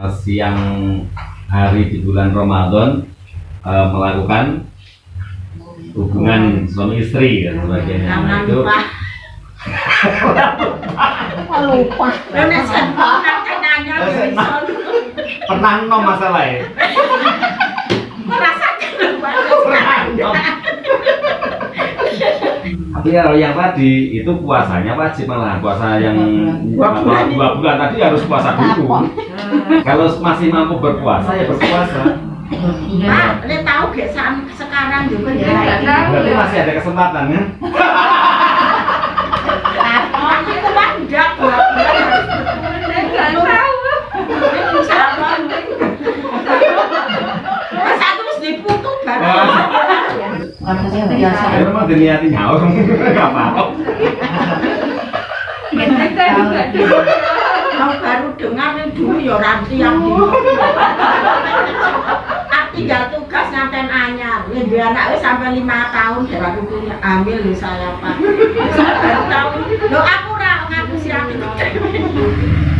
siang hari di bulan Ramadan melakukan hubungan suami istri dan sebagainya. Nah, itu lupa. pernah nom masalah ya. Tapi kalau yang tadi itu puasanya wajib, malah puasa yang 2 bulan tadi harus puasa dulu. Kalau masih mampu berpuasa ya berpuasa. Pak, le tahu gak sekarang juga ya. Berarti masih ada kesempatan kan? Oh, itu kan enggak buat tahu. Insyaallah. Satu terus diputus baru. Biasa. Ya memang diniati nyaur enggak apa-apa. Mau baru dengar dulu ya ranti yang di. Tinggal tugas nganten anyar. Lebih anak sampai 5 tahun dari aku punya hamil loh saya Pak. Saya baru tahu. Loh aku ngaku siang itu.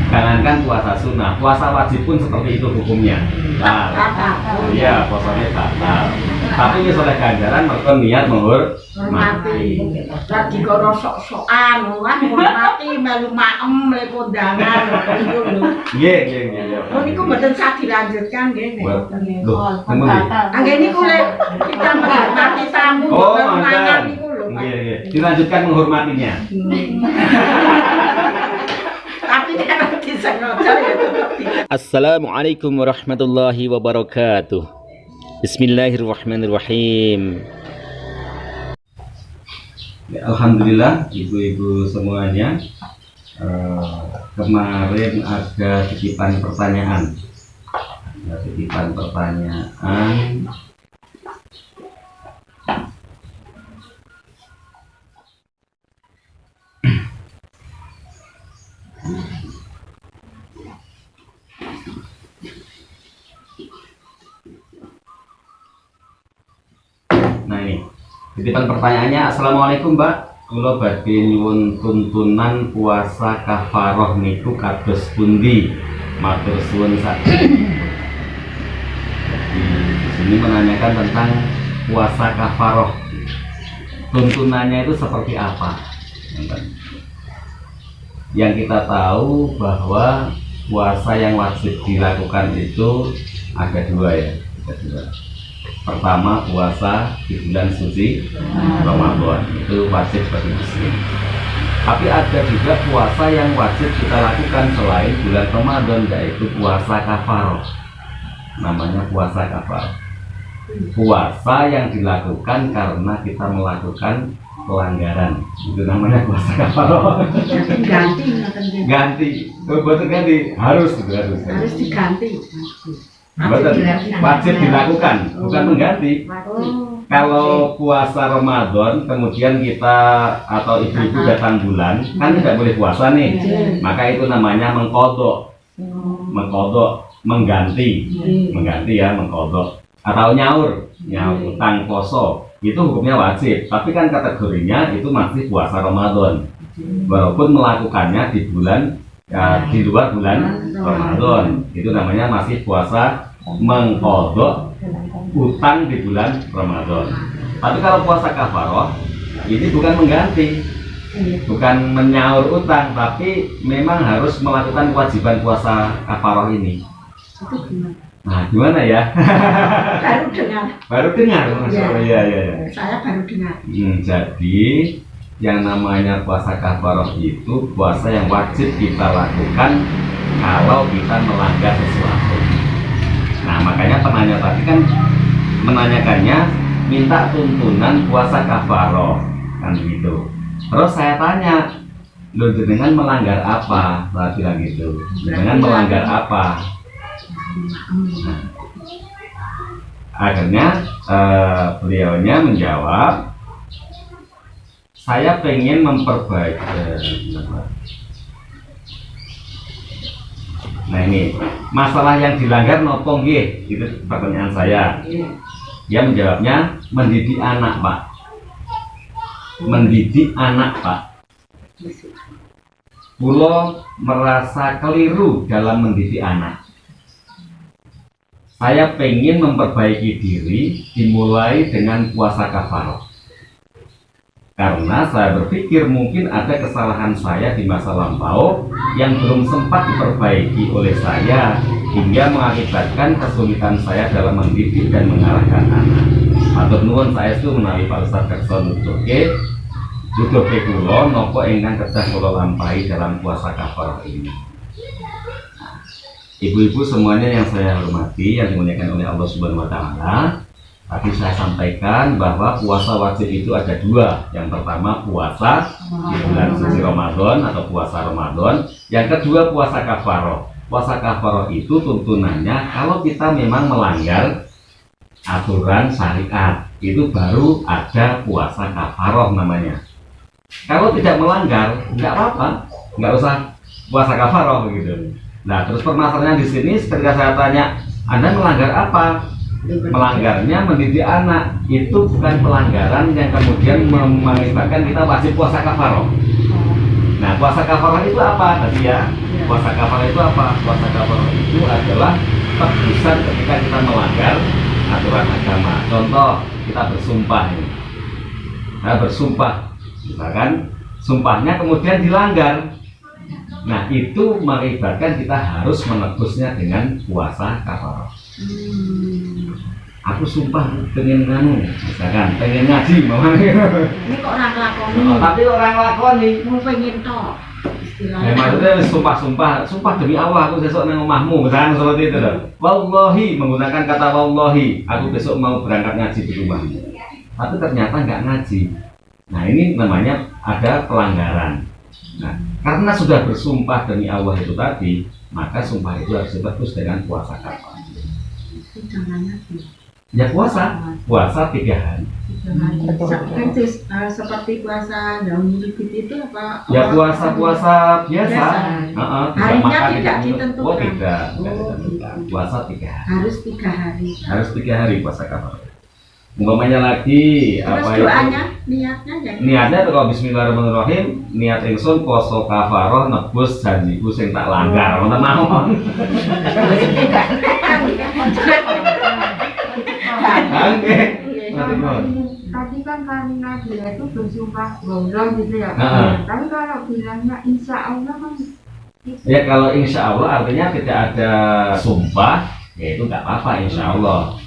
Jangankan puasa sunnah, puasa wajib pun seperti itu hukumnya. Nah, iya puasanya batal. Tapi ini oleh ganjaran mereka niat menghormati. Lagi karo sok-sokan, wah menghormati melu maem melu kondangan itu lho. Nggih. Oh niku mboten sak dilanjutkan nggih. Loh, temen. Nggih niku lek kita menghormati tamu mangan niku lho. Nggih. Dilanjutkan menghormatinya. Tapi kalau disengaja ya tetap tidak. Assalamualaikum warahmatullahi wabarakatuh. Bismillahirrahmanirrahim. Ya, alhamdulillah ibu-ibu semuanya. Kemarin ada titipan pertanyaan. Nah ini titipan pertanyaannya, Assalamualaikum Mbak, kula badhe nyuwun tuntunan puasa kafaroh niku kados pundi? Matur suwun sakit. Di sini menanyakan tentang puasa kafaroh. Tuntunannya itu seperti apa? Yang kita tahu bahwa puasa yang wajib dilakukan itu ada 2 ya. Pertama puasa di bulan suci Ramadan, itu wajib bagi muslim. Tapi ada juga puasa yang wajib kita lakukan selain bulan Ramadan, yaitu puasa kafaroh. Namanya puasa kafaroh. Puasa yang dilakukan karena kita melakukan pelanggaran, itu namanya puasa kafaroh. Ganti. Harus diganti. Wajib dilakukan, bukan mengganti. Kalau puasa Ramadan kemudian kita atau ibu-ibu datang bulan, kan tidak boleh puasa nih. Maka itu namanya mengkodok, mengganti atau nyaur utang poso. Itu hukumnya wajib, tapi kan kategorinya itu masih puasa Ramadan, walaupun melakukannya di bulan di luar bulan Ramadan. Itu namanya masih puasa mengkodok utang di bulan Ramadan. Tapi kalau puasa kafaroh ini bukan mengganti, bukan menyaur utang, tapi memang harus melakukan kewajiban puasa kafaroh ini. Nah, gimana ya? Baru dengar. Iya. Saya baru dengar. Jadi yang namanya puasa kafaroh itu puasa yang wajib kita lakukan kalau kita melanggar sesuatu. Nah, makanya penanya tadi kan menanyakannya minta tuntunan puasa kafaroh, kan gitu. Terus saya tanya, lo jenengan melanggar apa? Saya bilang gitu. Jenengan melanggar apa? Nah, akhirnya beliaunya menjawab, saya pengen memperbaiki. Nah ini masalah yang dilanggar nopo nggih, itu pertanyaan saya. Dia menjawabnya mendidik anak Pak. Kula merasa keliru dalam mendidik anak. saya pengen memperbaiki diri dimulai dengan puasa kafarah. Karena saya berpikir mungkin ada kesalahan saya di masa lampau yang belum sempat diperbaiki oleh saya hingga mengakibatkan kesulitan saya dalam mendidik dan mengarahkan anak. Matur nuwun saestu menawi Pak Ustaz kersa nuduhke kula napa ingkang kedah kula lampahi dalam puasa kafarah ini. Ibu-ibu semuanya yang saya hormati, yang dimuliakan oleh Allah Subhanahu wa taala, tadi saya sampaikan bahwa puasa wajib itu ada dua. Yang pertama puasa di bulan suci Ramadan atau puasa Ramadan. Yang kedua puasa kafarah. Puasa kafarah itu tuntunannya kalau kita memang melanggar aturan syariat, itu baru ada puasa kafarah namanya. Kalau tidak melanggar, nggak apa-apa, nggak usah puasa kafarah begitu. Nah, terus permasalahannya di sini ketika saya tanya, Anda melanggar apa? Melanggarnya mendidik anak. Itu bukan pelanggaran yang kemudian mengakibatkan kita wajib puasa kafarah. Nah, puasa kafarah itu apa tadi ya? Puasa kafarah itu apa? Puasa kafarah itu adalah tebusan ketika kita melanggar aturan agama. Contoh, kita bersumpah ini. Nah, bersumpah, misalkan sumpahnya kemudian dilanggar. Nah, itu mengakibatkan kita harus menebusnya dengan puasa kafarah. Aku sumpah pengen kamu, misalkan pengen ngaji, mama. Ini kok orang lakoni. Tapi orang lakoni. Mau pengen tok. Ya, maksudnya sumpah demi Allah aku besok nang omahmu, misalkan seperti itu loh. Wallahi, menggunakan kata wallahi, aku besok mau berangkat ngaji di rumahmu. Tapi ternyata nggak ngaji. Nah, ini namanya ada pelanggaran. Nah, karena sudah bersumpah demi Allah itu tadi, maka sumpah itu harus ditebus dengan puasa kafarah. Ya puasa 3 hari. Seperti puasa daun dikit itu apa? Ya puasa biasa. Harinya tidak ditentukan. Oh tidak ditentukan. Puasa 3 hari. Harus 3 hari. Harus 3 hari puasa kafarah. Umpamanya lagi terus apa doanya, itu? niatnya ya. Niatnya itu kalau bismillahirrahmanirrahim, niat ingsun poso kafarah nebus janjiku sing tak langgar. Wonten mawon. Oke. Tadi kan karena dia itu bersumpah bolong gitu ya. Tapi kalau bilangnya insya Allah kan ya kalau insya Allah artinya tidak ada sumpah, ya itu nggak apa-apa insya Allah.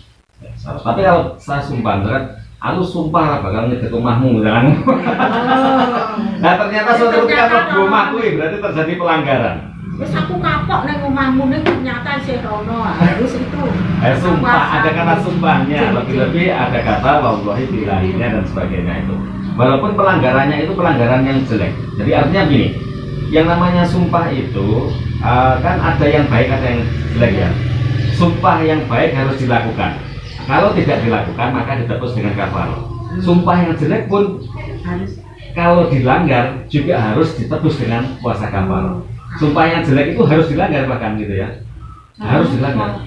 Tapi kalau saya sumpah berat, aku sumpah bakal ngedek rumahmu, jangan. Nah ternyata suatu ketika rumahku berarti terjadi pelanggaran. Terus aku kapok neng rumahmu neng ternyata serono harus itu. Sumpah ada kata sumpahnya, lebih-lebih ada kata wallahi billahinya dan sebagainya itu. Walaupun pelanggarannya itu pelanggaran yang jelek. Jadi artinya gini, yang namanya sumpah itu kan ada yang baik ada yang jelek ya. Sumpah yang baik harus dilakukan. Kalau tidak dilakukan maka ditebus dengan kafarah. Sumpah yang jelek pun harus, kalau dilanggar juga harus ditebus dengan puasa kafarah. Sumpah yang jelek itu harus dilanggar bahkan gitu ya. Harus dilanggar.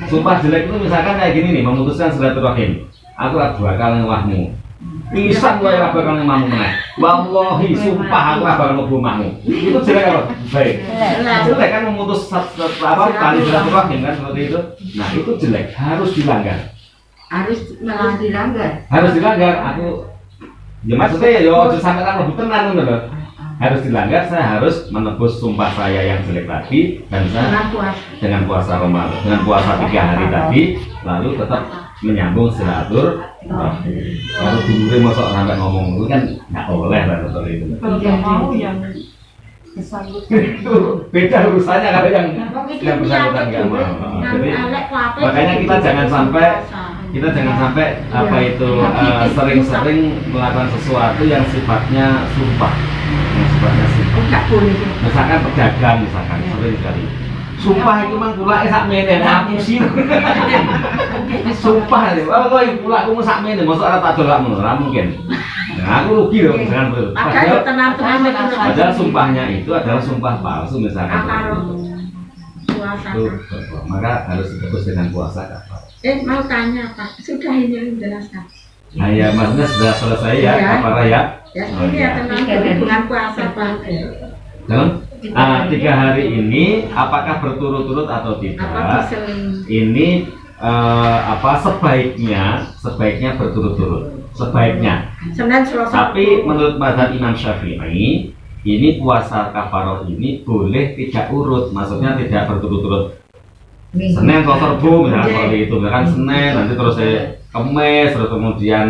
Sumpah jelek itu misalkan kayak gini nih, memutuskan silaturahim. Aku bakal ngewahmu. Pisan gue bakal ngewahmu meneh. Wallahi sumpah aku bakal ngewahmu. Itu jelek apa? Baik. Jelek kan memutus tali silaturahim kan seperti itu. Nah itu jelek, harus dilanggar. Harus dilanggar. Harus dilanggar. Aku ya maksudnya ya yo sampai kan lebih tenang loh. Harus dilanggar, saya harus menebus sumpah saya yang jelek tadi dan saya dengan puasa Ramadan, dengan puasa 3 hari tadi, lalu tetap menyambung silatur. Kalau dulu masuk sampai ngomong itu kan nggak boleh lah seperti itu. mau yang Itu beda urusannya kalau yang bersangkutan nggak mau. Jadi makanya kita jangan sampai apa itu sering-sering melakukan sesuatu yang sifatnya sumpah. Misalkan pedagang misalkan sering sekali sumpah itu mang pula sak mene ngapusi. Sumpah itu kok pula aku sak mene mosok ora tak dolakmu ora mungkin. Nah aku rugi loh misalkan betul. Padahal sumpahnya itu adalah sumpah palsu misalkan. Maka harus ditebus dengan puasa kafarah. Mau tanya Pak, sudah ini menjelaskan. Nah ya maksudnya sudah selesai ya kafarah ya. Ya ini ya dengan puasa Pak. Dalam 3 hari ini apakah berturut-turut atau tidak? Ini sebaiknya berturut-turut, sebaiknya. Senin, Selasa. Tapi menurut mazhab Imam Syafi'i, ini puasa kafaroh ini boleh tidak urut, maksudnya tidak berturut-turut. Senin, Selasa, Rabu, misalkan seperti itu, misalkan Senin, nanti terus Kamis, terus kemudian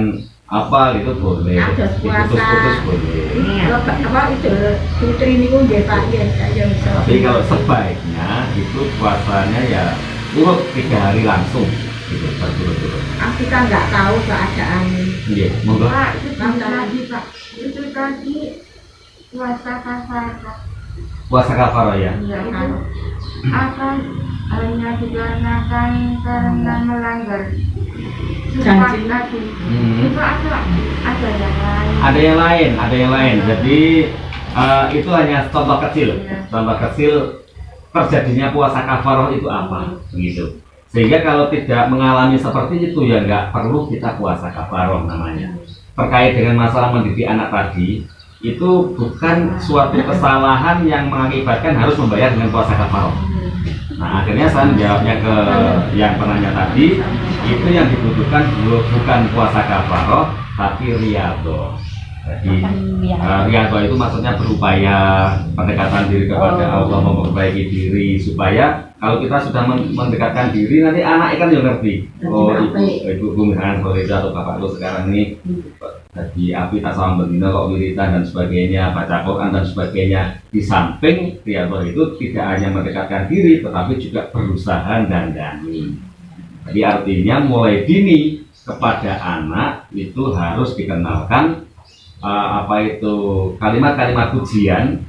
apa gitu boleh, Ada diputus-putus boleh. Apa itu putri ini pun Pak ya, saya bisa. Tapi kalau sebaiknya itu puasanya ya urut 3 hari langsung, gitu berturut-turut. Kita nggak tahu keadaan. Iya, monggo. Pak, itu tadi Pak, itu tadi puasa kafaroh. Puasa kafaroh ya. Iya kan? Akan hanya dikarenakan karena melanggar sumpah Janji. tadi. Hmm. Itu ada yang lain. Ada yang lain. Jadi itu hanya contoh kecil. Iya. Contoh kecil terjadinya puasa kafaroh itu apa, begitu. Sehingga kalau tidak mengalami seperti itu ya nggak perlu kita puasa kafaroh namanya. Terkait dengan masalah mendidik anak tadi, itu bukan suatu kesalahan yang mengakibatkan harus membayar dengan puasa kafaroh. Nah akhirnya saya menjawabnya ke yang penanya tadi, itu yang dibutuhkan bukan puasa kafaroh tapi riyadhah. Jadi riyadhah itu maksudnya berupaya pendekatan diri kepada Allah, memperbaiki diri supaya kalau kita sudah mendekatkan diri nanti anak kan juga ngerti. Oh ibu misalkan seperti itu atau bapak lu sekarang ini jadi api tak sama berdina kok wiritan dan sebagainya, baca Quran dan sebagainya. Di samping riyadhah itu tidak hanya mendekatkan diri tetapi juga berusaha dandani. Jadi artinya mulai dini kepada anak itu harus dikenalkan kalimat-kalimat pujian,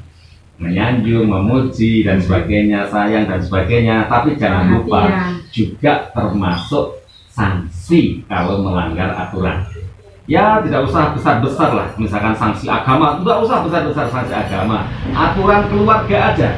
menyanjung, memuji dan sebagainya, sayang dan sebagainya. Tapi jangan lupa juga termasuk sanksi kalau melanggar aturan. Ya tidak usah besar-besar lah, misalkan sanksi agama, tidak usah besar-besar sanksi agama. Aturan keluarga aja,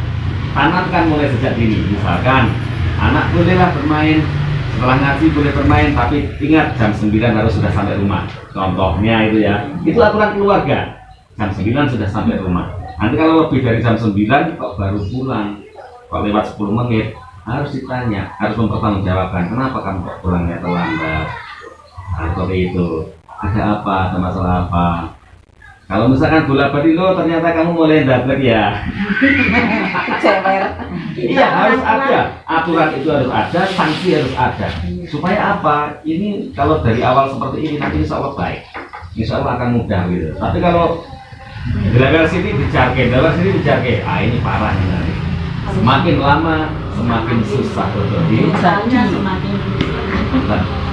tanamkan mulai sejak dini. Misalkan anak bolehlah bermain, setelah ngaji boleh bermain, tapi ingat jam 9 harus sudah sampai rumah. Contohnya itu ya, itu aturan keluarga. Jam 9 sudah sampai rumah. Nanti kalau lebih dari jam 9 kok baru pulang, kok lewat 10 menit, harus ditanya, harus mempertanggungjawabkan kenapa kamu kok pulangnya terlambat. Nah, seperti itu. Ada apa? Ada masalah apa? Kalau misalkan bola bali lo ternyata kamu mulai dapat ya. Iya harus ada, aturan itu harus ada, sanksi harus ada. Supaya apa? Ini kalau dari awal seperti ini nanti insya Allah baik, insya Allah akan mudah gitu. Tapi kalau dalam sini dijarke, ini parah ini. Semakin lama semakin susah betul. Semakin.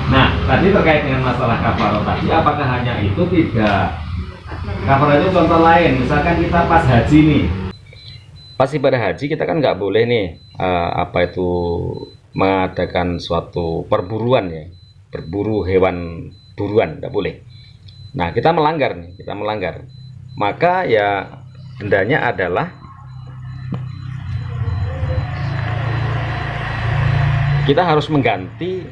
Nah, tadi terkait dengan masalah kafaroh tadi, apakah hanya itu? Tidak. Kafaroh itu contoh lain, misalkan kita pas haji nih. Pas ibadah haji kita kan nggak boleh nih mengadakan suatu perburuan ya, berburu hewan buruan, nggak boleh. Nah kita melanggar, maka ya dendanya adalah kita harus mengganti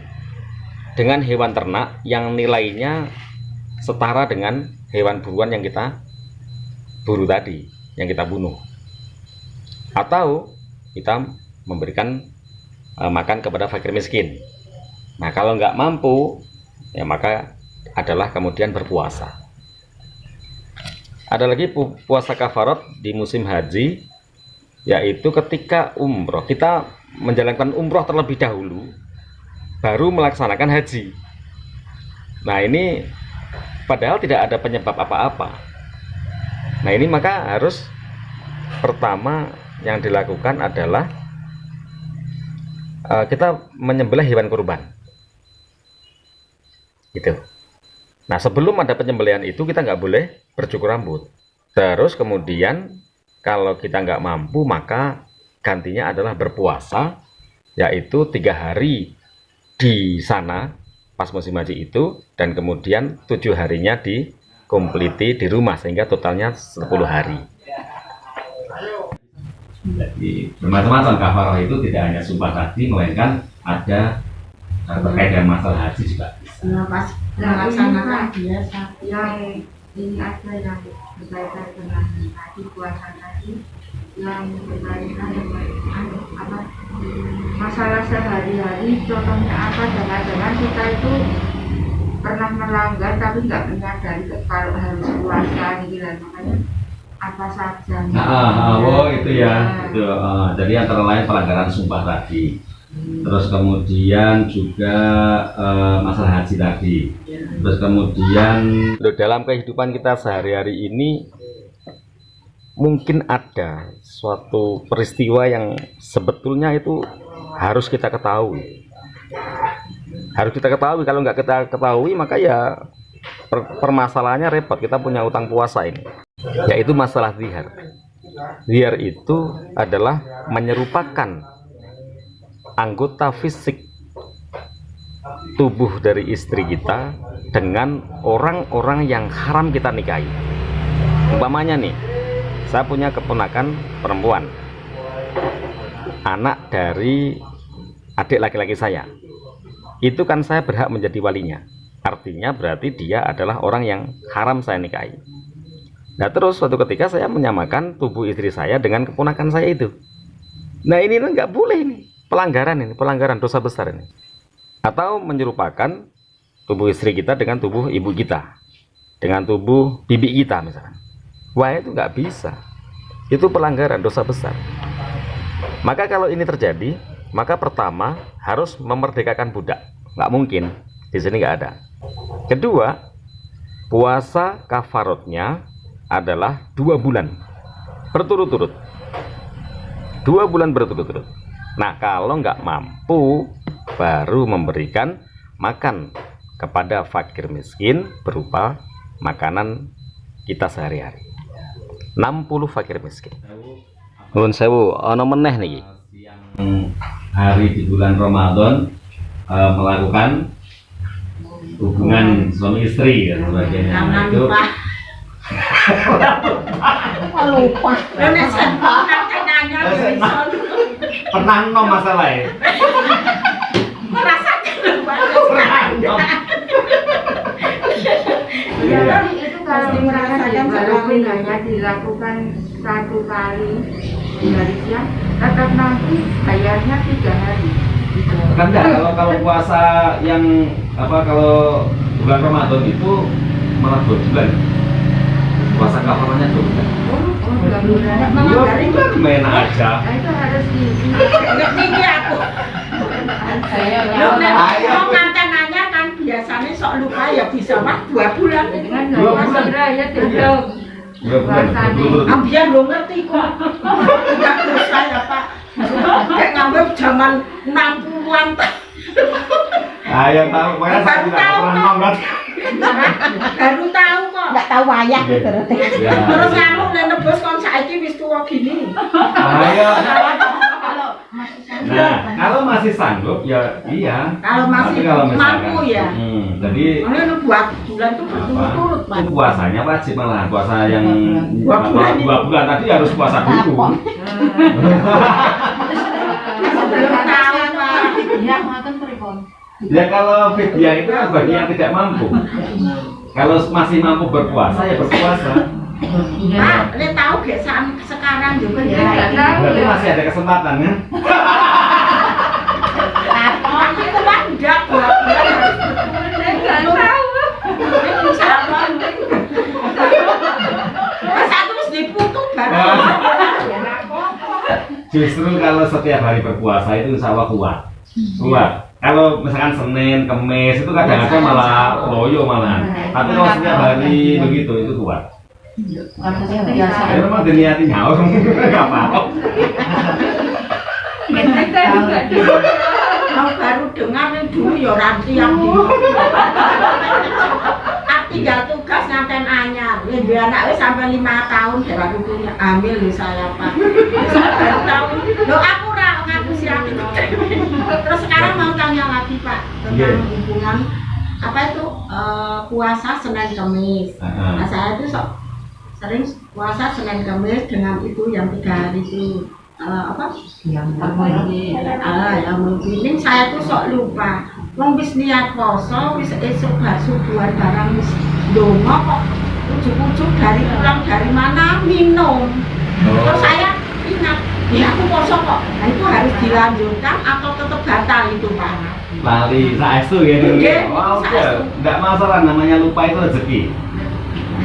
dengan hewan ternak yang nilainya setara dengan hewan buruan yang kita buru tadi, yang kita bunuh. Atau kita memberikan makan kepada fakir miskin. Nah kalau nggak mampu ya maka adalah kemudian berpuasa. Ada lagi puasa kafarat di musim haji, yaitu ketika umroh. Kita menjalankan umroh terlebih dahulu baru melaksanakan haji. Nah ini padahal tidak ada penyebab apa-apa. Nah ini maka harus pertama yang dilakukan adalah kita menyembelih hewan kurban gitu. Nah sebelum ada penyembelihan itu kita nggak boleh bercukur rambut. Terus kemudian kalau kita nggak mampu maka gantinya adalah berpuasa, yaitu 3 hari di sana pas musim haji itu, dan kemudian 7 harinya dikompliti di rumah sehingga totalnya 10 hari. Jadi bermacam-macam kafaroh itu tidak hanya sumpah tadi, melainkan ada terkait dengan masalah haji juga. Pas melaksanakan biasa. Yang ini ada yang berkaitan dengan tadi puasa tadi, yang berkaitan dengan apa masalah sehari-hari, contohnya apa, jangan-jangan kita itu pernah melanggar tapi nggak menyadari kalau harus puasa gitu lah, makanya apa saja. Oh itu ya, itu. Jadi antara lain pelanggaran sumpah tadi, terus kemudian juga masalah haji tadi, terus kemudian Dalam kehidupan kita sehari-hari ini mungkin ada suatu peristiwa yang sebetulnya itu harus kita ketahui. Kalau nggak kita ketahui maka ya permasalahannya repot. Kita punya utang puasa ini, yaitu masalah zihar. Zihar itu adalah menyerupakan anggota fisik tubuh dari istri kita dengan orang-orang yang haram kita nikahi. Umpamanya nih, saya punya keponakan perempuan, anak dari adik laki-laki saya. Itu kan saya berhak menjadi walinya. Artinya berarti dia adalah orang yang haram saya nikahi. Nah terus suatu ketika saya menyamakan tubuh istri saya dengan keponakan saya itu. Nah ini nggak boleh, ini pelanggaran dosa besar ini. Atau menyerupakan tubuh istri kita dengan tubuh ibu kita, dengan tubuh bibi kita misalkan. Wah itu nggak bisa. Itu pelanggaran dosa besar. Maka kalau ini terjadi, maka pertama harus memerdekakan budak. Nggak mungkin, di sini nggak ada. Kedua, puasa kafarotnya adalah 2 bulan berturut-turut. 2 bulan berturut-turut. Nah kalau nggak mampu, baru memberikan makan kepada fakir miskin berupa makanan kita sehari-hari. 60 fakir miskin. Nuwun sewu, ana meneh niki. Hari di bulan Ramadan melakukan hubungan suami istri dan sebagainya. Karena Itu lupa. Lupa. Nek saya nanya pernah nom masalah ya. merasakan lupa. Ya, itu kalau Pasti merasakan walaupun sekali. hanya dilakukan 1 kali di hari siang, tetap nanti bayarnya 3 hari. Kan enggak, kalau puasa yang kalau bulan Ramadan itu malah 2 bulan. Puasa kafarnya 2 bulan. Enggak bulan. Ya bulan main aja. Nah itu harus di Ngerti aku. Lho nek wong nganten anyar kan biasanya sok lupa ya bisa mah 2 bulan. dengan Dua nggak bulan. segera ya tidak. 2 bulan. berturut-turut. Ambian lo ngerti kok. Enggak dosa ya Pak. Kayak ngambil zaman 60-an. Ayo tahu, makanya saya tidak pernah nom kan. Baru tahu kok. Nggak tahu wayah Iya. berarti. Ya. Terus anu nek nebus kon saiki wis tuwa gini. Ayo. Kalau masih Nah, kalau masih sanggup ya iya. Kalau masih Tapi kalau misalkan- mampu ya. Jadi Makanya buat bulan tuh berturut-turut Pak. itu puasanya wajib, malah puasa yang 2 bulan ini. 2 bulan tadi harus puasa dulu. Belum tahu Pak. ya makan pripun. Ya kalau fidyah itu kan bagi yang tidak mampu. Kalau masih mampu berpuasa ya berpuasa. Pak, nek tahu gak sekarang juga Ya, ya. nggak tahu. Berarti masih ada kesempatan kan? Tapi itu kan enggak buat bulan harus berturut-turut. Ini bisa apa? Masa terus diputus baru. Ya Justru kalau setiap hari berpuasa itu insya Allah kuat. Kuat. Kalau misalkan Senin, Kamis itu kadang-kadang malah loyo malah. Tapi kalau setiap hari begitu itu kuat. Biasa. Ya memang diniati nyaur, nggak apa-apa. Mau baru dengar yang dulu ya ranti yang di tinggal tugas nganten anyar ya dua anak wis sampai 5 tahun ya waktu itu hamil ya saya Pak. Saya baru tahu loh aku ngaku siap itu. Terus sekarang mau tanya lagi Pak tentang hubungan apa itu puasa Senin Kamis. Nah saya itu sering puasa Senin Kamis dengan itu yang 3 hari itu yang mungkin saya tuh sok lupa wong wis niat poso wis esuk subuhan barang wis ndonga kok ujug-ujug dari pulang dari mana minum terus saya Ya aku poso kok. Nah itu harus dilanjutkan atau tetap batal itu Pak? Lali saestu ya dulu. Nggih, Oh, oke. saestu. Enggak masalah, namanya lupa itu rezeki.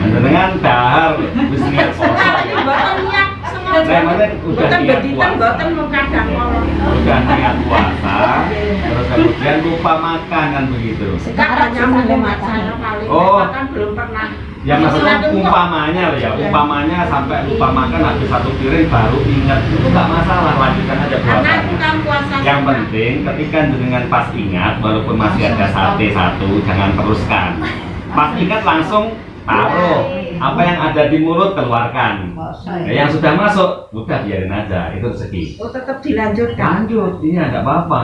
Dengan dahar wis niat poso. Ini boten niat Saya sengaja. maksudnya udah Boten niat bediten puasa. boten mengkadang kolong. Udah niat puasa, terus kemudian lupa makan kan begitu. Sekarang nyambung saya paling Oh. kan belum pernah. Ya maksudnya Sesuatu kok. umpamanya loh ya, umpamanya sampai lupa makan habis satu piring baru ingat itu nggak masalah, lanjutkan aja Karena itu puasanya. kan puasa Yang sunnah. penting ketika dengan pas ingat, walaupun masih ada sate satu, jangan teruskan. Pas ingat langsung taruh, apa yang ada di mulut keluarkan. Ya, yang sudah masuk, udah biarin aja, itu rezeki. Oh tetap dilanjutkan. Lanjut, iya nggak apa-apa.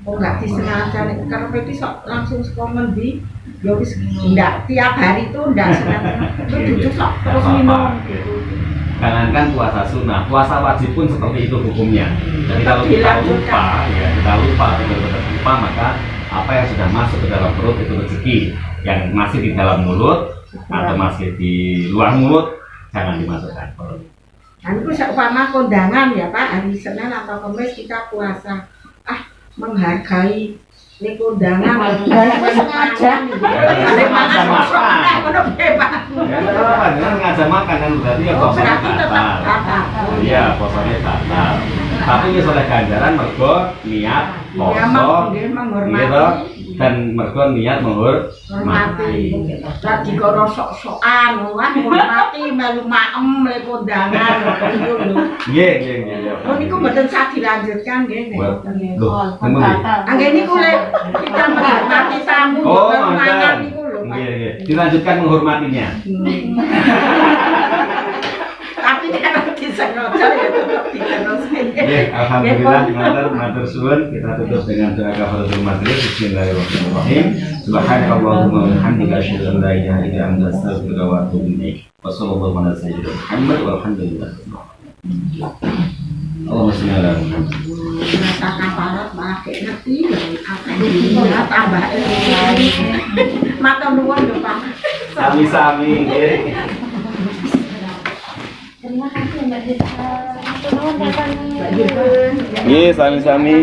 Oh nggak disengaja nih, karena itu sok langsung sekomen di. Ya wis enggak tiap hari itu enggak sengaja. Itu duduk sok terus minum gitu. Jangankan puasa sunnah, puasa wajib pun seperti itu hukumnya. Jadi Tetap kalau kita dilanjutkan. lupa, ya kita lupa, benar-benar lupa, maka apa yang sudah masuk ke dalam perut itu rezeki. Yang masih di dalam mulut atau masih di luar mulut jangan dimasukkan. Nah itu seumpama kondangan ya Pak, hari Senin atau Kamis kita puasa. Ah menghargai ini kondangan. Sengaja. Ngajak makan. Menurut Pak. Ya tidak apa-apa, jangan ngajak makan kan berarti ya Oh puasanya berarti tetap batal. batal. Iya, puasanya batal. Tapi wis oleh ganjaran mergo niat Ya poso, dia gitu, menghormati. dan mergo niat Hormati. Lagi karo sok-sokan, wah hormati melu maem le kondangan itu lho. Nggih, nggih, nggih. Oh niku mboten sak dilanjutkan nggih. Loh, tunggu nggih. Angge niku le kita menghormati tamu Oh, baru mangan mantan. niku lho Pak. Nggih, nggih. Dilanjutkan menghormatinya. Tapi kalau disengaja ya tetap diteruskan. Nggih, alhamdulillah matur suwun. Kita tutup dengan doa kafaratul majlis. Bismillahirrahmanirrahim. Subhanakallahumma wa bihamdika asyhadu an la ilaha illa anta astaghfiruka wa atubu ilaik. Wassallallahu ala sayyidina Muhammad walhamdulillah. Allahumma shalli ala Muhammad. Rasa kafarat pakai ngerti ya akan dilihat tambah ilmu. Matur nuwun lho Pak. Sami-sami nggih. Terima kasih Mbak Dita. Terima kasih. Nggih, sami-sami.